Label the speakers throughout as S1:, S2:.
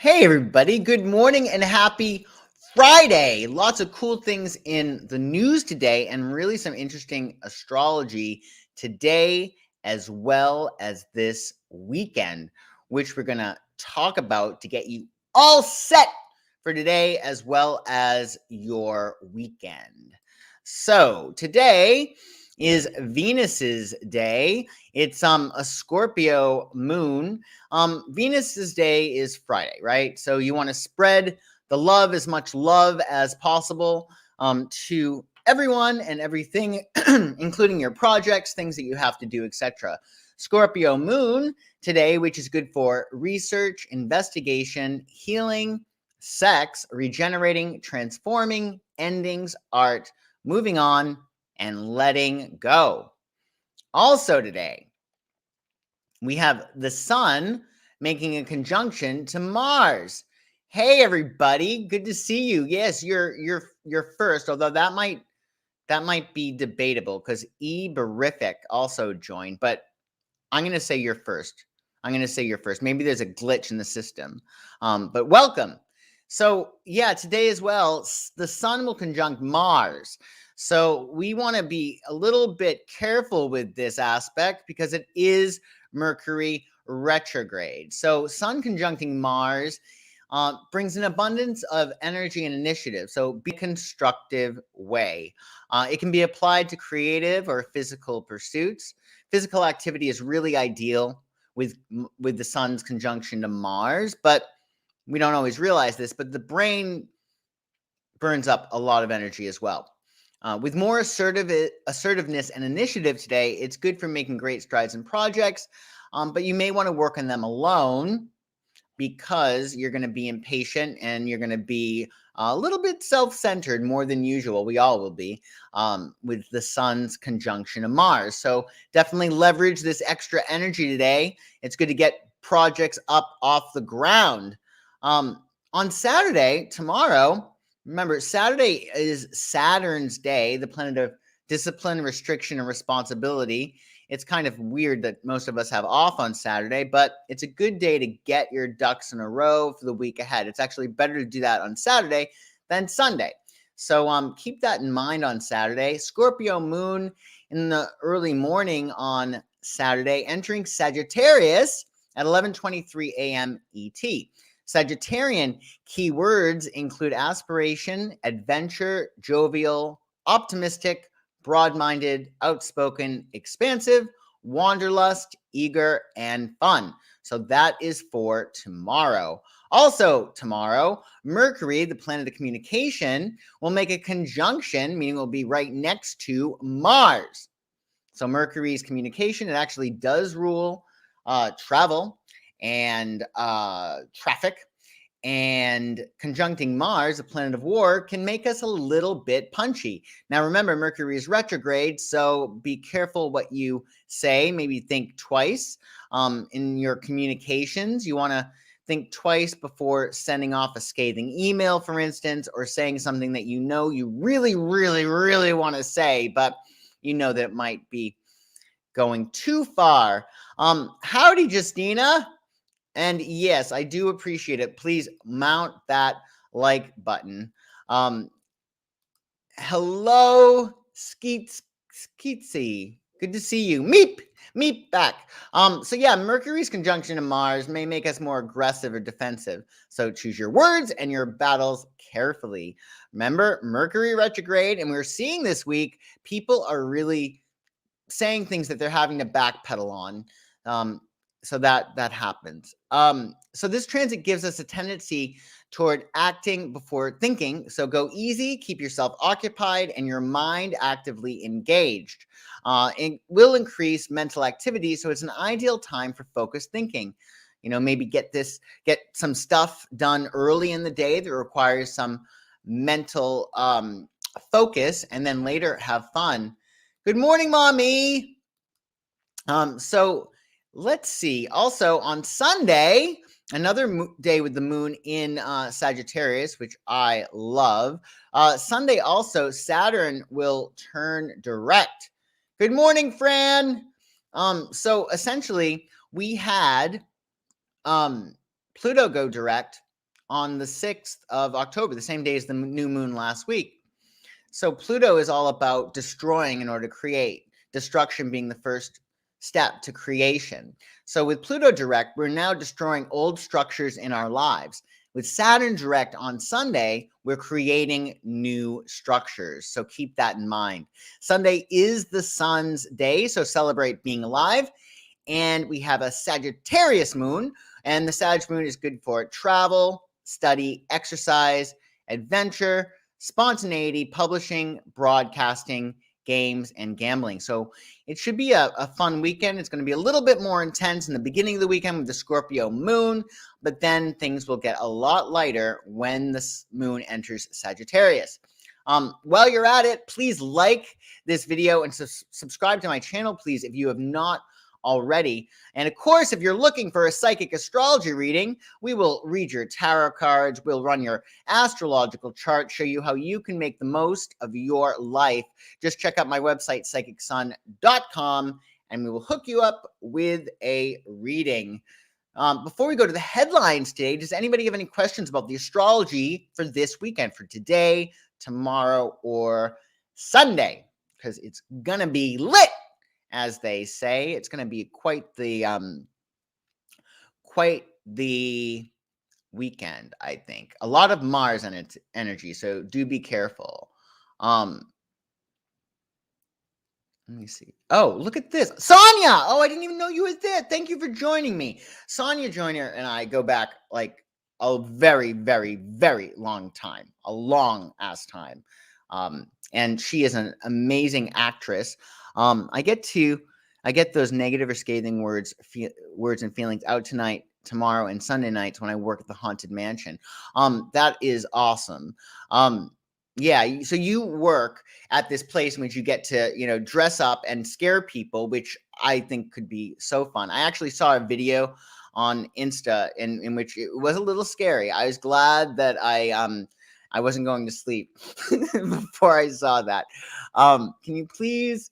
S1: Hey, everybody. Good morning and happy Friday. Lots of cool things in the news today, and really some interesting astrology today, as well as this weekend, which we're going to talk about to get you all set for today, as well as your weekend. So, today is Venus's day. It's a Scorpio moon. Venus's day is Friday, right? So you want to spread the love, as much love as possible, to everyone and everything, including your projects, things that you have to do, etc. Scorpio moon today, which is good for research, investigation, healing, sex, regenerating, transforming, endings, art, moving on, and letting go. Also today, we have the sun making a conjunction to Mars. Hey everybody, good to see you. Yes, you're first, although that might be debatable because Eberific also joined, but I'm going to say you're first. Maybe there's a glitch in the system. But welcome. So, yeah, today as well, the sun will conjunct Mars. So, we want to be a little bit careful with this aspect because it is Mercury retrograde. So, sun conjuncting Mars brings an abundance of energy and initiative. So, be a constructive way. It can be applied to creative or physical pursuits. Physical activity is really ideal with the sun's conjunction to Mars, but we don't always realize this, but the brain burns up a lot of energy as well. With more assertiveness and initiative today, it's good for making great strides in projects, but you may want to work on them alone because you're going to be impatient and you're going to be a little bit self-centered more than usual. We all will be with the sun's conjunction of Mars. So definitely leverage this extra energy today. It's good to get projects up off the ground. On Saturday, tomorrow, remember, Saturday is Saturn's day, the planet of discipline, restriction, and responsibility. It's kind of weird that most of us have off on Saturday, but it's a good day to get your ducks in a row for the week ahead. It's actually better to do that on Saturday than Sunday. So keep that in mind on Saturday. Scorpio moon in the early morning on Saturday, entering Sagittarius at 11:23 a.m. ET. Sagittarian keywords include aspiration, adventure, jovial, optimistic, broad-minded, outspoken, expansive, wanderlust, eager, and fun. So that is for tomorrow. Also tomorrow, Mercury, the planet of communication, will make a conjunction, meaning it will be right next to Mars. So Mercury's communication, it actually does rule travel and traffic. And conjuncting Mars, the planet of war, can make us a little bit punchy. Now, remember, Mercury is retrograde, so be careful what you say. Maybe think twice in your communications. You want to think twice before sending off a scathing email, for instance, or saying something that you know you really, really, really want to say, but you know that it might be going too far. Howdy, Justina. And yes, I do appreciate it. Please mount that like button. Hello, Skeetsy. Good to see you. Meep back. So yeah, Mercury's conjunction to Mars may make us more aggressive or defensive. So choose your words and your battles carefully. Remember, Mercury retrograde, and we're seeing this week, people are really saying things that they're having to backpedal on. So that happens. So this transit gives us a tendency toward acting before thinking. So go easy, keep yourself occupied, and your mind actively engaged. It will increase mental activity, so it's an ideal time for focused thinking. You know, maybe get some stuff done early in the day that requires some mental focus, and then later have fun. Good morning, mommy. So let's see. Also on Sunday, another day with the moon in Sagittarius, which I love. Sunday also, Saturn will turn direct. Good morning, Fran. So essentially, we had Pluto go direct on the 6th of October, the same day as the new moon last week. So Pluto is all about destroying in order to create, destruction being the first step to creation. So with Pluto direct, we're now destroying old structures in our lives. With Saturn direct on Sunday, we're creating new structures. So keep that in mind. Sunday is the sun's day, so celebrate being alive. And we have a Sagittarius moon, and the Sag moon is good for travel, study, exercise, adventure, spontaneity, publishing, broadcasting, games, and gambling. So it should be a fun weekend. It's going to be a little bit more intense in the beginning of the weekend with the Scorpio moon, but then things will get a lot lighter when the moon enters Sagittarius. While you're at it, please like this video and subscribe to my channel, please, if you have not already. And of course, if you're looking for a psychic astrology reading, we will read your tarot cards, we'll run your astrological chart, show you how you can make the most of your life. Just check out my website, psychicsun.com, and we will hook you up with a reading. Before we go to the headlines today, does anybody have any questions about the astrology for this weekend, for today, tomorrow, or Sunday? Because it's gonna be lit, as they say. It's going to be quite the weekend, I think. A lot of Mars energy, so do be careful. Let me see. Oh, look at this. Sonia! Oh, I didn't even know you were there. Thank you for joining me. Sonia Joyner and I go back like a very, very, very long time. A long-ass time. And she is an amazing actress. I get those negative or scathing words and feelings out tonight, tomorrow, and Sunday nights when I work at the Haunted Mansion. That is awesome. Yeah, so you work at this place in which you get to, dress up and scare people, which I think could be so fun. I actually saw a video on Insta in which it was a little scary. I was glad that I wasn't going to sleep before I saw that. Can you please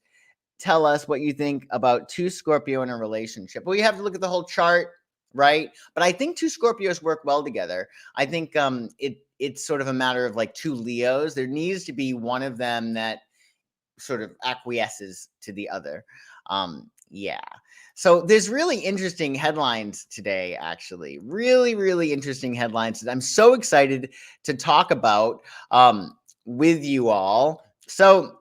S1: tell us what you think about two Scorpio in a relationship? Well, you have to look at the whole chart, right? But I think two Scorpios work well together. I think it's sort of a matter of like two Leos. There needs to be one of them that sort of acquiesces to the other. Yeah. So there's really interesting headlines today, actually. Really, really interesting headlines. I'm so excited to talk about with you all. So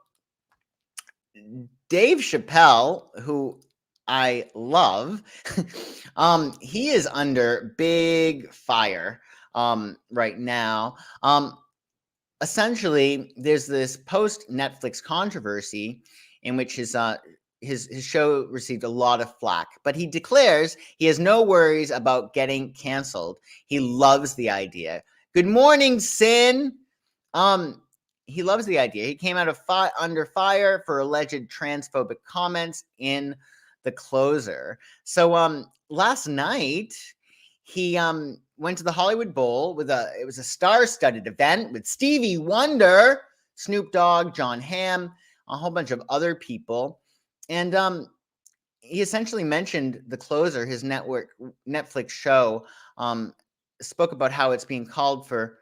S1: Dave Chappelle, who I love, he is under big fire right now. Essentially, there's this post-Netflix controversy in which his show received a lot of flack, but he declares he has no worries about getting canceled. He loves the idea. Good morning, Sin. He loves the idea. He came out of under fire for alleged transphobic comments in The Closer. So last night he went to the Hollywood Bowl it was a star-studded event with Stevie Wonder, Snoop Dogg, John Hamm, a whole bunch of other people. And he essentially mentioned The Closer, his Netflix show, spoke about how it's being called for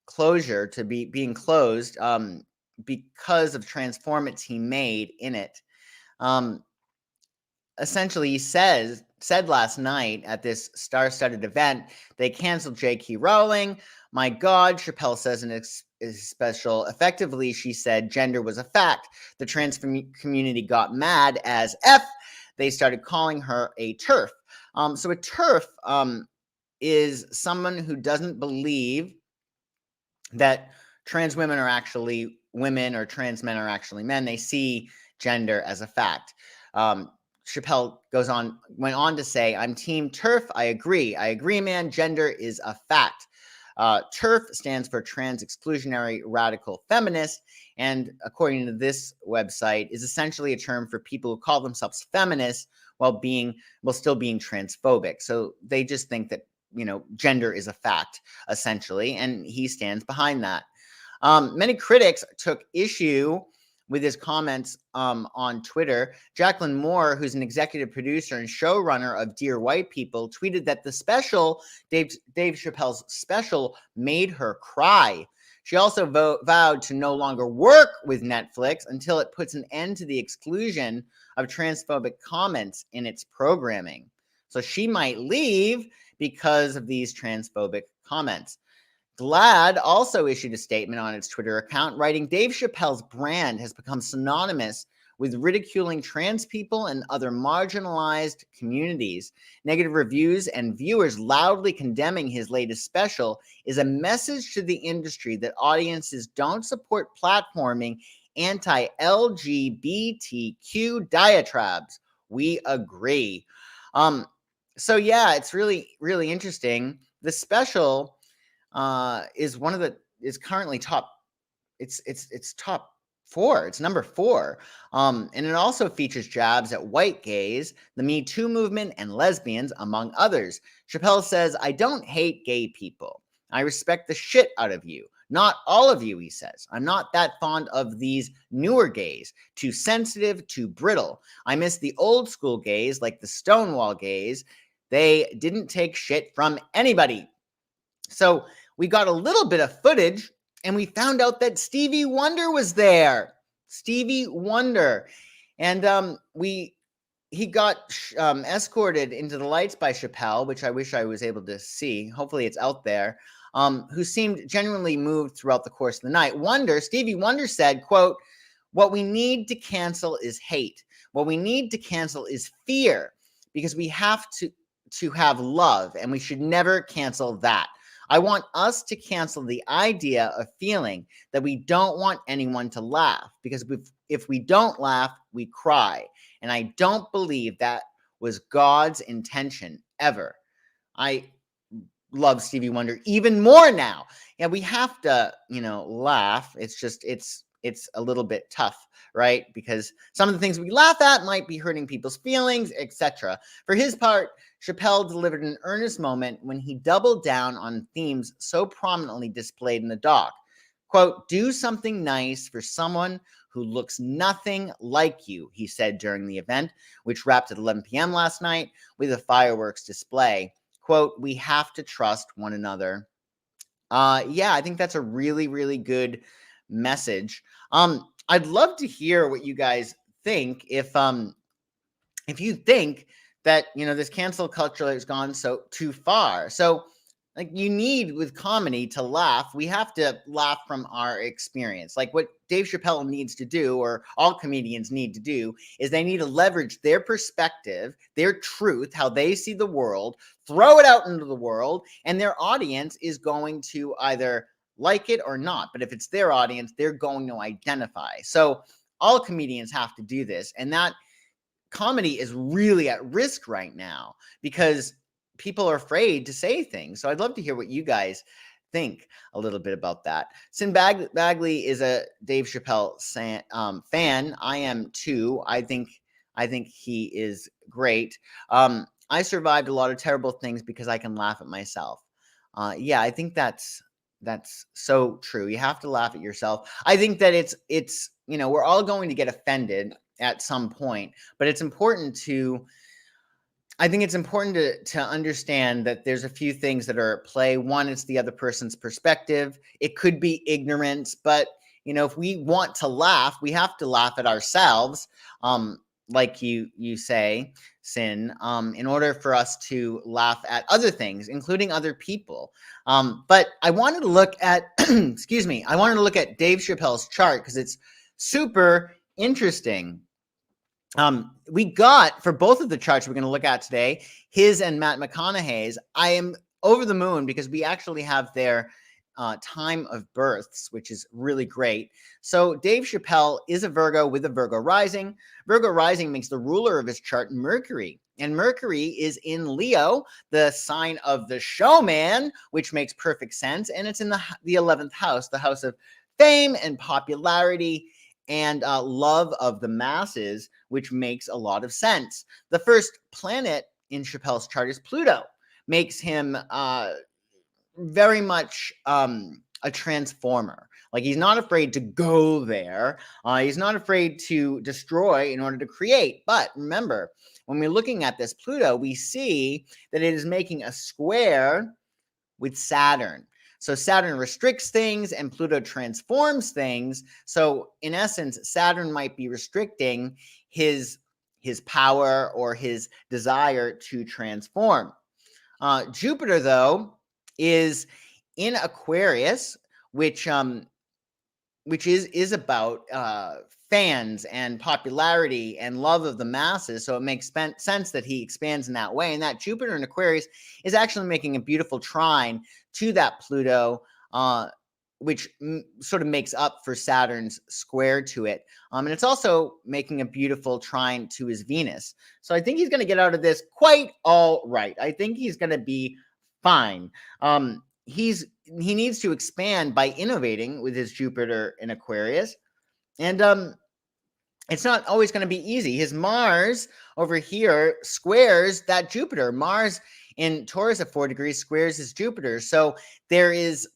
S1: closure, to being closed because of transformats he made in it. Essentially, he said last night at this star-studded event, they canceled J.K. Rowling. My God, Chappelle says in his special, effectively, she said gender was a fact. The trans community got mad as F. They started calling her a TERF. So a TERF is someone who doesn't believe that trans women are actually women or trans men are actually men. They see gender as a fact. Chappelle went on to say, I'm team TERF. I agree, man. Gender is a fact. TERF stands for Trans Exclusionary Radical Feminist, and according to this website, is essentially a term for people who call themselves feminists while still being transphobic. So they just think that gender is a fact, essentially, and he stands behind that. Many critics took issue with his comments on Twitter. Jacqueline Moore, who's an executive producer and showrunner of Dear White People, tweeted that the special, Dave Chappelle's special, made her cry. She also vowed to no longer work with Netflix until it puts an end to the exclusion of transphobic comments in its programming. So she might leave because of these transphobic comments. GLAAD also issued a statement on its Twitter account, writing, Dave Chappelle's brand has become synonymous with ridiculing trans people and other marginalized communities. Negative reviews and viewers loudly condemning his latest special is a message to the industry that audiences don't support platforming anti-LGBTQ diatribes. We agree. So yeah, it's really, really interesting. The special is currently top. It's top 4. It's number 4. And it also features jabs at white gays, the Me Too movement, and lesbians, among others. Chappelle says, I don't hate gay people. I respect the shit out of you. Not all of you, he says. I'm not that fond of these newer gays. Too sensitive, too brittle. I miss the old school gays, like the Stonewall gays. They didn't take shit from anybody. So we got a little bit of footage and we found out that Stevie Wonder was there. Stevie Wonder. And he got escorted into the lights by Chappelle, which I wish I was able to see. Hopefully it's out there. Who seemed genuinely moved throughout the course of the night. Stevie Wonder said, quote, what we need to cancel is hate. What we need to cancel is fear, because we have to have love, and we should never cancel that. I want us to cancel the idea of feeling that we don't want anyone to laugh, because if we don't laugh, we cry. And I don't believe that was God's intention ever. I love Stevie Wonder even more now. Yeah, we have to, laugh. It's just, it's a little bit tough, right? Because some of the things we laugh at might be hurting people's feelings, etc. For his part, Chappelle delivered an earnest moment when he doubled down on themes so prominently displayed in the doc. Quote, do something nice for someone who looks nothing like you, he said during the event, which wrapped at 11 p.m. last night with a fireworks display. Quote, we have to trust one another. Yeah, I think that's a really, really good message. I'd love to hear what you guys think. If you think that this cancel culture has gone so too far. So like, you need, with comedy, to laugh. We have to laugh from our experience. Like what Dave Chappelle needs to do, or all comedians need to do, is they need to leverage their perspective, their truth, how they see the world, throw it out into the world, and their audience is going to either like it or not. But if it's their audience, they're going to identify. So all comedians have to do this. And that comedy is really at risk right now because people are afraid to say things. So I'd love to hear what you guys think a little bit about that. Sin Bagley is a Dave Chappelle fan. I am too. I think he is great. I survived a lot of terrible things because I can laugh at myself. Yeah, I think that's so true. You have to laugh at yourself. I think that it's we're all going to get offended at some point, but it's important to understand that there's a few things that are at play. One, it's the other person's perspective. It could be ignorance, but if we want to laugh, we have to laugh at ourselves, like you say, Sin, in order for us to laugh at other things, including other people. But I wanted to look at, excuse me, I wanted to look at Dave Chappelle's chart because it's super interesting. We got, for both of the charts we're going to look at today, his and Matt McConaughey's. I am over the moon because we actually have their time of births, which is really great. So Dave Chappelle is a Virgo with a Virgo rising. Virgo rising makes the ruler of his chart Mercury. And Mercury is in Leo, the sign of the showman, which makes perfect sense. And it's in the 11th house, the house of fame and popularity and love of the masses, which makes a lot of sense. The first planet in Chappelle's chart is Pluto. Makes him very much a transformer. Like, he's not afraid to go there. He's not afraid to destroy in order to create. But remember, when we're looking at this Pluto, we see that it is making a square with Saturn. So Saturn restricts things and Pluto transforms things. So in essence, Saturn might be restricting his power or his desire to transform. Jupiter, though, is in Aquarius, which is about fans and popularity and love of the masses. So it makes sense that he expands in that way. And that Jupiter in Aquarius is actually making a beautiful trine to that Pluto, which sort of makes up for Saturn's square to it. And it's also making a beautiful trine to his Venus. So I think he's going to get out of this quite all right. I think he's going to be fine. He needs to expand by innovating with his Jupiter in Aquarius. And it's not always going to be easy. His Mars over here squares that Jupiter. Mars in Taurus at 4 degrees squares his Jupiter. So there's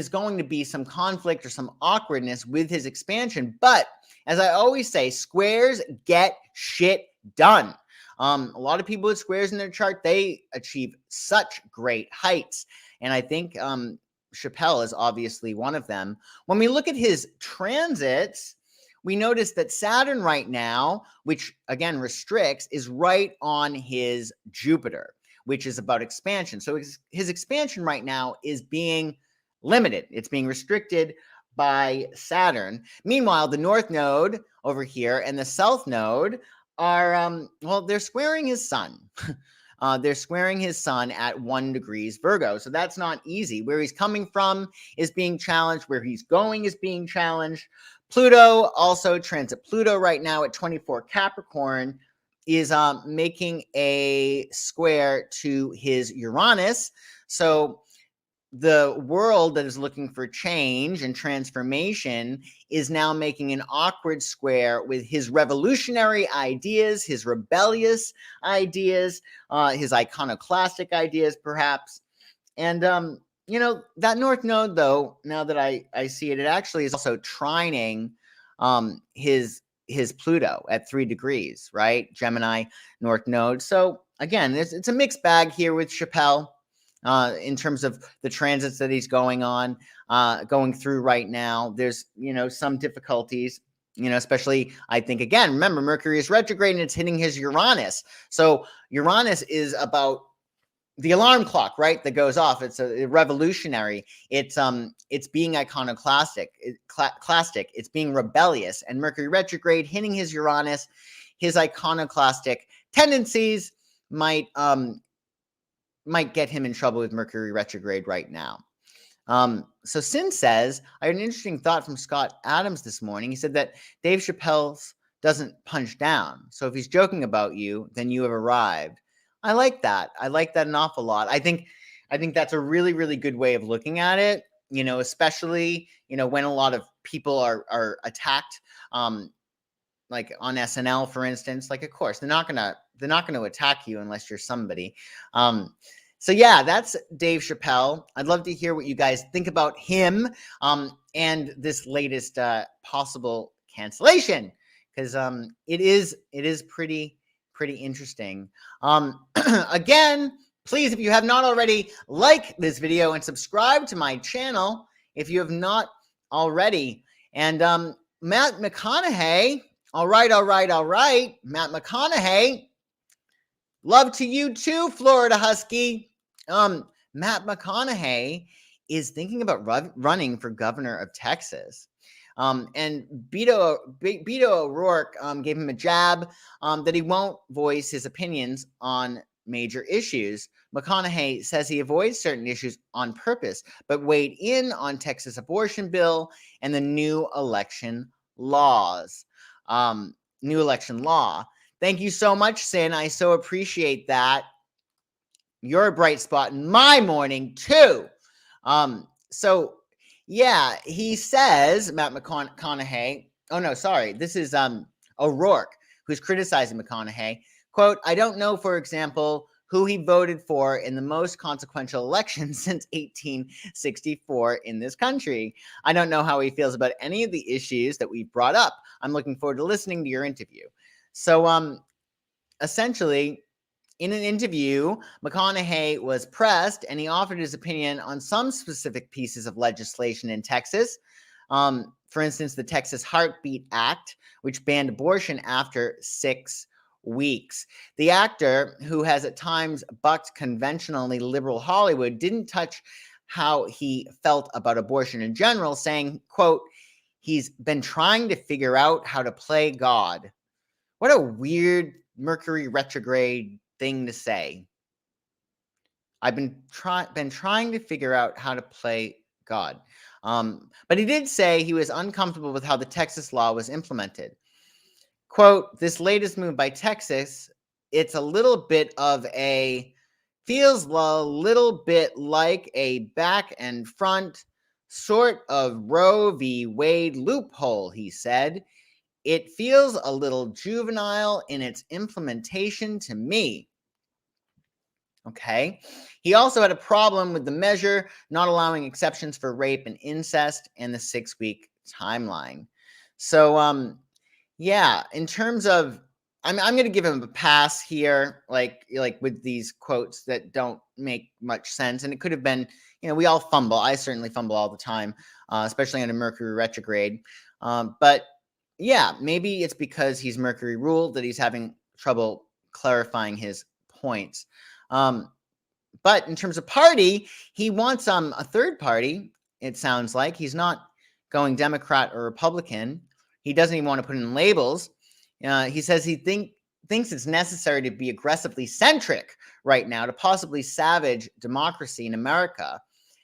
S1: going to be some conflict or some awkwardness with his expansion. But as I always say, squares get shit done. A lot of people with squares in their chart, they achieve such great heights. And I think Chappelle is obviously one of them. When we look at his transits, we notice that Saturn right now, which again restricts, is right on his Jupiter, which is about expansion. So his expansion right now is being limited. It's being restricted by Saturn. Meanwhile, the North Node over here and the South Node are, they're squaring his sun. They're squaring his sun at 1 degrees Virgo. So that's not easy. Where he's coming from is being challenged. Where he's going is being challenged. Pluto, also transit Pluto right now at 24 Capricorn, is making a square to his Uranus. So the world that is looking for change and transformation is now making an awkward square with his revolutionary ideas, his rebellious ideas, his iconoclastic ideas, perhaps. And, that North Node, though, now that I see it, it actually is also trining his Pluto at 3 degrees, right? Gemini North Node. So, again, it's a mixed bag here with Chappelle. In terms of the transits that he's going through right now. There's, some difficulties, especially, I think, again, remember, Mercury is retrograde and it's hitting his Uranus. So Uranus is about the alarm clock, right, that goes off. It's a revolutionary. It's being iconoclastic, it's being rebellious. And Mercury retrograde hitting his Uranus, his iconoclastic tendencies might get him in trouble with Mercury retrograde right now. So Sin says, I had an interesting thought from Scott Adams this morning. He said that Dave Chappelle doesn't punch down. So if he's joking about you, then you have arrived. I like that. I like that an awful lot. I think that's a really, really good way of looking at it, especially, when a lot of people are attacked, like on SNL, for instance. Like, of course, they're not gonna attack you unless you're somebody. So yeah, that's Dave Chappelle. I'd love to hear what you guys think about him and this latest possible cancellation, because it is pretty interesting. Again, please, if you have not already, like this video and subscribe to my channel if you have not already. And Matt McConaughey, all right, Matt McConaughey. Love to you too, Florida Husky. Matt McConaughey is thinking about running for governor of Texas. And Beto O'Rourke gave him a jab that he won't voice his opinions on major issues. McConaughey says he avoids certain issues on purpose, but weighed in on Texas abortion bill and the new election laws. New election law. Thank you so much, Sin. I so appreciate that. You're a bright spot in my morning, too. So, yeah, he says, Matt McConaughey, oh, no, sorry. This is O'Rourke, who's criticizing McConaughey. Quote, I don't know, for example, who he voted for in the most consequential election since 1864 in this country. I don't know how he feels about any of the issues that we've brought up. I'm looking forward to listening to your interview. So, essentially, in an interview, McConaughey was pressed and he offered his opinion on some specific pieces of legislation in Texas. For instance, the Texas Heartbeat Act, which banned abortion after 6 weeks. The actor, who has at times bucked conventionally liberal Hollywood, didn't touch how he felt about abortion in general, saying, quote, he's been trying to figure out how to play God. What a weird Mercury retrograde thing to say. I've been trying to figure out how to play God. But he did say he was uncomfortable with how the Texas law was implemented. Quote, this latest move by Texas, it's a little bit of feels a little bit like a back and front sort of Roe v. Wade loophole, he said. It feels a little juvenile in its implementation to me. Okay. He also had a problem with the measure not allowing exceptions for rape and incest and the 6-week timeline. So, yeah, in terms of, I'm going to give him a pass here, like with these quotes that don't make much sense. And it could have been, we all fumble. I certainly fumble all the time, especially on a Mercury retrograde. But yeah, maybe it's because he's Mercury ruled that he's having trouble clarifying his points. But in terms of party, he wants a third party. It sounds like he's not going Democrat or Republican. He doesn't even want to put in labels. He says he thinks it's necessary to be aggressively centric right now to possibly savage democracy in America.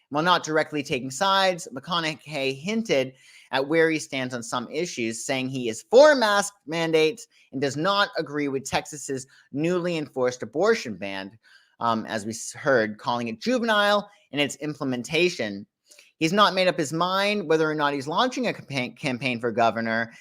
S1: While not directly taking sides, McConaughey hinted at where he stands on some issues, saying he is for mask mandates and does not agree with Texas's newly enforced abortion ban, as we heard, calling it juvenile in its implementation. He's not made up his mind whether or not he's launching a campaign for governor.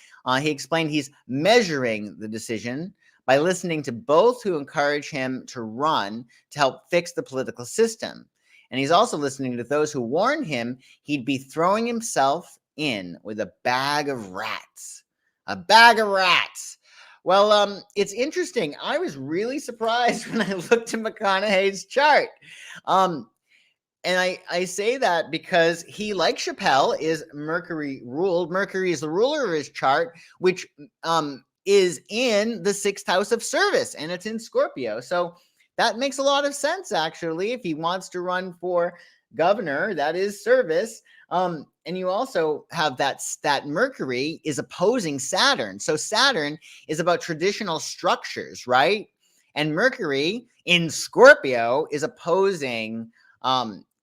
S1: He explained he's measuring the decision by listening to both who encourage him to run to help fix the political system. And he's also listening to those who warned him he'd be throwing himself in with a bag of rats. A bag of rats. Well, it's interesting. I was really surprised when I looked at McConaughey's chart. And I say that because he, like Chappelle, is Mercury ruled. Mercury is the ruler of his chart, which is in the 6th house of service, and it's in Scorpio. So that makes a lot of sense, actually. If he wants to run for governor, that is service. And you also have that Mercury is opposing Saturn. So Saturn is about traditional structures, right? And Mercury in Scorpio is opposing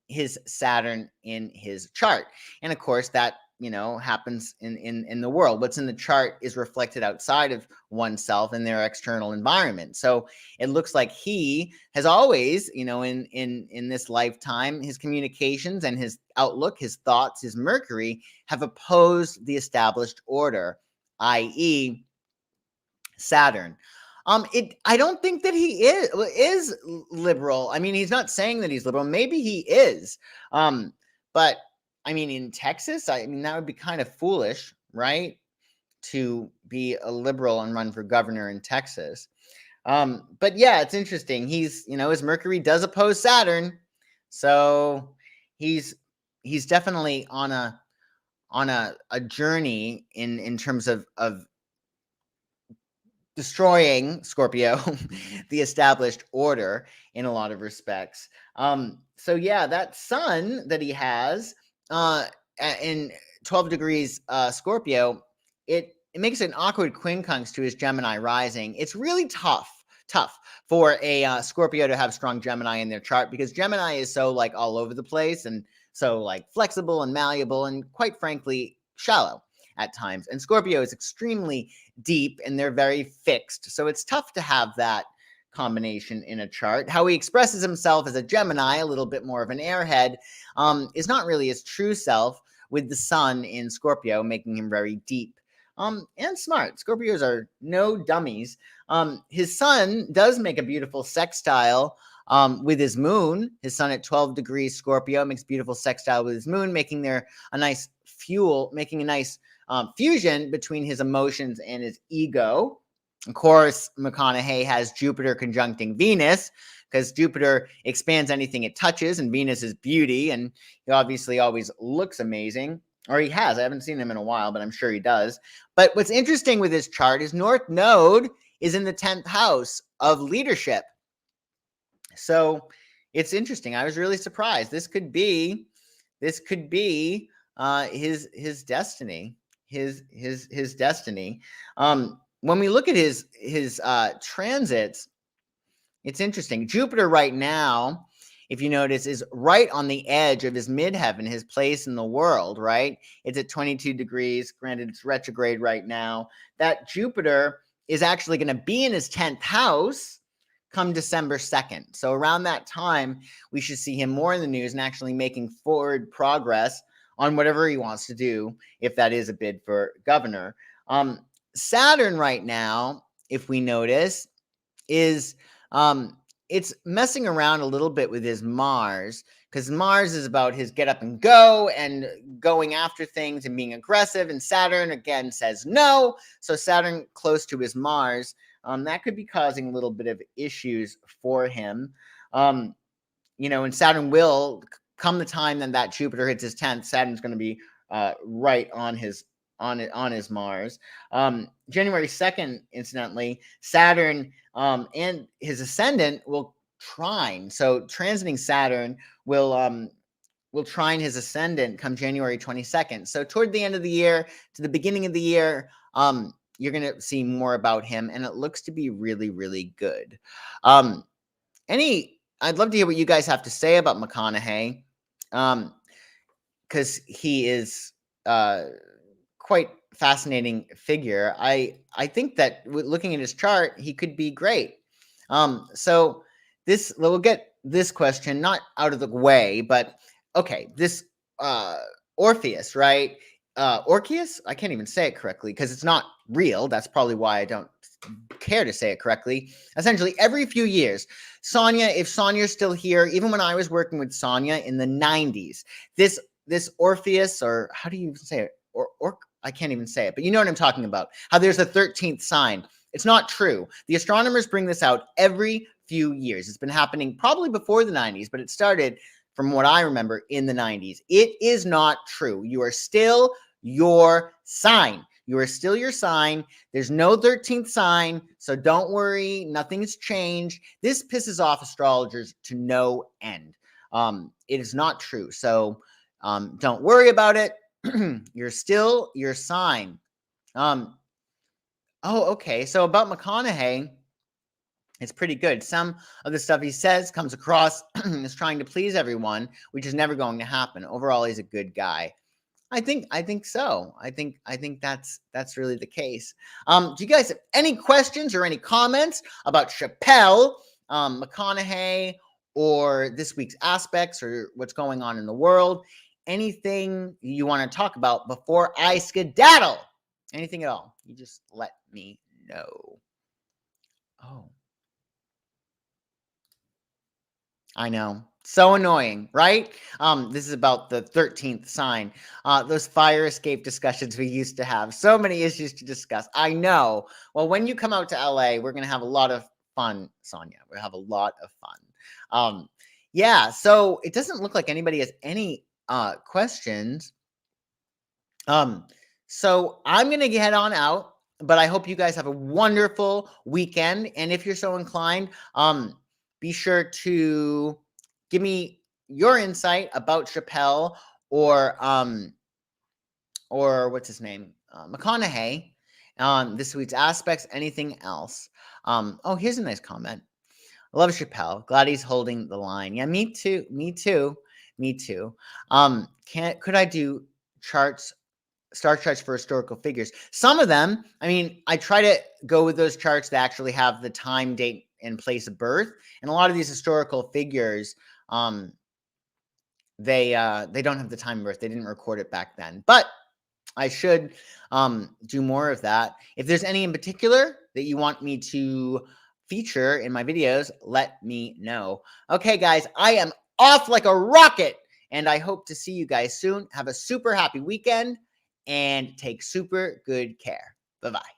S1: his Saturn in his chart. And of course, that happens in the world. What's in the chart is reflected outside of oneself in their external environment. So it looks like he has always, in this lifetime, his communications and his outlook, his thoughts, his Mercury have opposed the established order, i.e., Saturn. I don't think that he is liberal. I mean, he's not saying that he's liberal. Maybe he is. But I mean, in Texas, that would be kind of foolish, right? To be a liberal and run for governor in Texas. But yeah, it's interesting. He's, his Mercury does oppose Saturn. So he's definitely on a journey in terms of destroying Scorpio, the established order in a lot of respects. So yeah, that sun that he has in 12 degrees Scorpio, it makes an awkward quincunx to his Gemini rising. It's really tough for a Scorpio to have strong Gemini in their chart because Gemini is so all over the place and so flexible and malleable and quite frankly shallow at times. And Scorpio is extremely deep and they're very fixed. So it's tough to have that combination in a chart. How he expresses himself as a Gemini, a little bit more of an airhead, is not really his true self, with the sun in Scorpio making him very deep and smart. Scorpios are no dummies. His sun does make a beautiful sextile with his moon. His sun at 12 degrees Scorpio makes beautiful sextile with his moon, making there a nice making a nice fusion between his emotions and his ego. Of course, McConaughey has Jupiter conjuncting Venus because Jupiter expands anything it touches, and Venus is beauty, and he obviously always looks amazing. Or he has. I haven't seen him in a while, but I'm sure he does. But what's interesting with his chart is North Node is in the 10th house of leadership. So it's interesting. I was really surprised. This could be his destiny. His destiny. When we look at his transits, it's interesting. Jupiter right now, if you notice, is right on the edge of his midheaven, his place in the world, right? It's at 22 degrees. Granted, it's retrograde right now. That Jupiter is actually going to be in his 10th house come December 2nd. So around that time, we should see him more in the news and actually making forward progress on whatever he wants to do, if that is a bid for governor. Saturn right now, if we notice, is it's messing around a little bit with his Mars, because Mars is about his get up and go and going after things and being aggressive, and Saturn again says no. So Saturn close to his Mars, that could be causing a little bit of issues for him. And Saturn will come the time then that Jupiter hits his 10th, Saturn's going to be right on his Mars. January 2nd, incidentally, Saturn and his ascendant will trine. So transiting Saturn will trine his ascendant come January 22nd. So toward the end of the year to the beginning of the year, you're going to see more about him, and it looks to be really, really good. I'd love to hear what you guys have to say about McConaughey, because he is quite fascinating figure. I think that looking at his chart, he could be great. So we'll get this question not out of the way, but okay, this Orpheus, right? Orpheus? I can't even say it correctly because it's not real. That's probably why I don't care to say it correctly. Essentially, every few years, if Sonia's still here, even when I was working with Sonia in the 90s, this Orpheus, or how do you say it? Or I can't even say it, but you know what I'm talking about. How there's a 13th sign. It's not true. The astronomers bring this out every few years. It's been happening probably before the 90s, but it started, from what I remember, in the 90s. It is not true. You are still your sign. You are still your sign. There's no 13th sign, so don't worry. Nothing's changed. This pisses off astrologers to no end. It is not true, so don't worry about it. You're still your sign. Okay. So about McConaughey, it's pretty good. Some of the stuff he says comes across as trying to please everyone, which is never going to happen. Overall, he's a good guy. I think so. I think that's really the case. Do you guys have any questions or any comments about Chappelle, McConaughey, or this week's aspects, or what's going on in the world? Anything you want to talk about before I skedaddle? Anything at all? You just let me know. Oh, I know. So annoying, right? This is about the 13th sign. Those fire escape discussions we used to have. So many issues to discuss. I know. Well, when you come out to LA, we're going to have a lot of fun, Sonia. We'll have a lot of fun. Yeah, so it doesn't look like anybody has any questions. So I'm going to head on out, but I hope you guys have a wonderful weekend. And if you're so inclined, be sure to give me your insight about Chappelle or what's his name? McConaughey on this week's aspects, anything else. Here's a nice comment. I love Chappelle. Glad he's holding the line. Yeah, me too. Could I do star charts for historical figures? Some of them, I try to go with those charts that actually have the time, date, and place of birth. And a lot of these historical figures, they don't have the time of birth. They didn't record it back then. But I should do more of that. If there's any in particular that you want me to feature in my videos, let me know. Okay, guys, I am off like a rocket, and I hope to see you guys soon. Have a super happy weekend and take super good care. Bye-bye.